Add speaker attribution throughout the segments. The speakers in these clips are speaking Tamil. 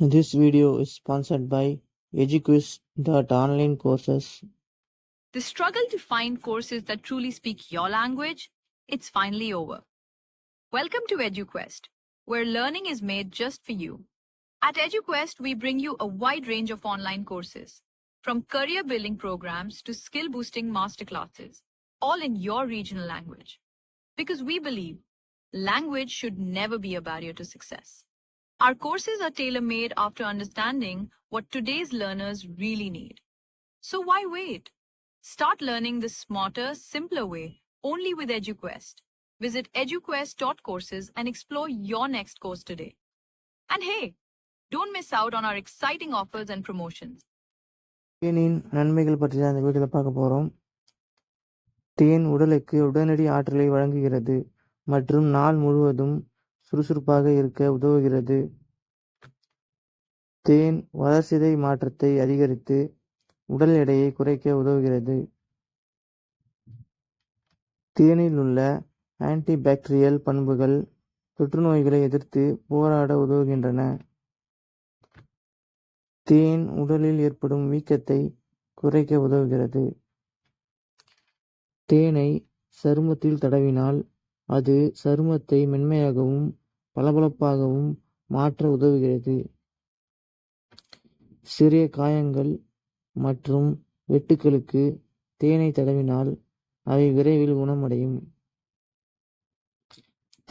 Speaker 1: This video is sponsored by Eduquiz.online courses.
Speaker 2: The struggle to find courses that truly speak your language, it's finally over. Welcome to EduQuest, where learning is made just for you. At EduQuest, we bring you a wide range of online courses, from career building programs to skill boosting masterclasses, all in your regional language. Because we believe language should never be a barrier to success. Our courses are tailor-made after understanding what today's learners really need. So why wait? Start learning the smarter, simpler way only with EduQuest. Visit eduquest.courses and explore your next course today. And hey, don't miss out on our exciting offers and promotions.
Speaker 1: தேனின் நன்மைகள் பற்றி தான் இந்த வீடியோவில் பார்க்க போகிறோம். தேன் உடலுக்கு உடனடி ஆற்றலை வழங்குகிறது மற்றும் நாள் முழுவதும் சுறுசுறுப்பாக இருக்க உதவுகிறது. தேன் வளர்சிதை மாற்றத்தை அதிகரித்து உடல் எடையை குறைக்க உதவுகிறது. தேனில் உள்ள ஆன்டிபாக்டீரியல் பண்புகள் தொற்றுநோய்களை எதிர்த்து போராட உதவுகின்றன. தேன் உடலில் ஏற்படும் வீக்கத்தை குறைக்க உதவுகிறது. தேனை சருமத்தில் தடவினால் அது சருமத்தை மென்மையாகவும் பளபளப்பாகவும் மாற்ற உதவுகிறது. சிறிய காயங்கள் மற்றும் வெட்டுக்களுக்கு தேனை தடவினால் அவை விரைவில் குணமடையும்.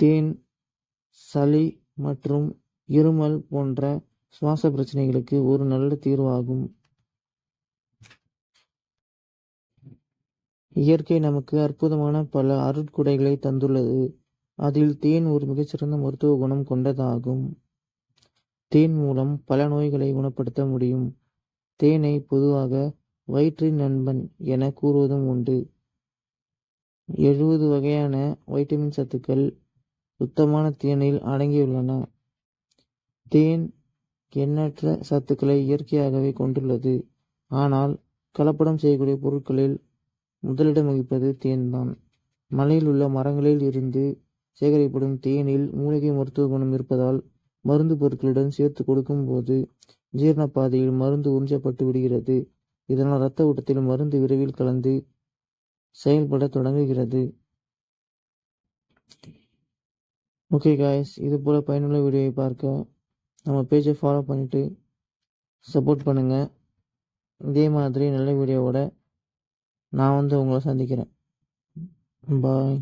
Speaker 1: தேன் சளி மற்றும் இருமல் போன்ற சுவாச பிரச்சனைகளுக்கு ஒரு நல்ல தீர்வாகும். இயற்கை நமக்கு அற்புதமான பல அருட்கொடைகளை தந்துள்ளது. அதில் தேன் ஒரு மிகச்சிறந்த மருத்துவ குணம் கொண்டதாகும். தேன் மூலம் பல நோய்களை குணப்படுத்த முடியும். தேனை பொதுவாக வயிற்றின் நண்பன் என கூறுவதும் உண்டு. 70 வகையான வைட்டமின் சத்துக்கள் சுத்தமான தேனில் அடங்கியுள்ளன. தேன் எண்ணற்ற சத்துக்களை இயற்கையாகவே கொண்டுள்ளது. ஆனால் கலப்படம் செய்யக்கூடிய பொருட்களில் முதலிடம் வகிப்பது தேன்தான். மலையில் உள்ள மரங்களில் இருந்து சேகரிக்கப்படும் தேனில் மூலிகை மருத்துவ குணம் இருப்பதால் மருந்து பொருட்களுடன் சேர்த்து கொடுக்கும் போது ஜீரண பாதையில் மருந்து உறிஞ்சப்பட்டு விடுகிறது. இதனால் இரத்த ஓட்டத்தில் மருந்து விரைவில் கலந்து செயல்பட தொடங்குகிறது. ஓகே காய்ஸ், இது போல பயனுள்ள வீடியோவை பார்க்க நம்ம பேஜை ஃபாலோ பண்ணிட்டு சப்போர்ட் பண்ணுங்க. இதே மாதிரி நல்ல வீடியோவோட நான் உங்களை சந்திக்கிறேன். பாய்.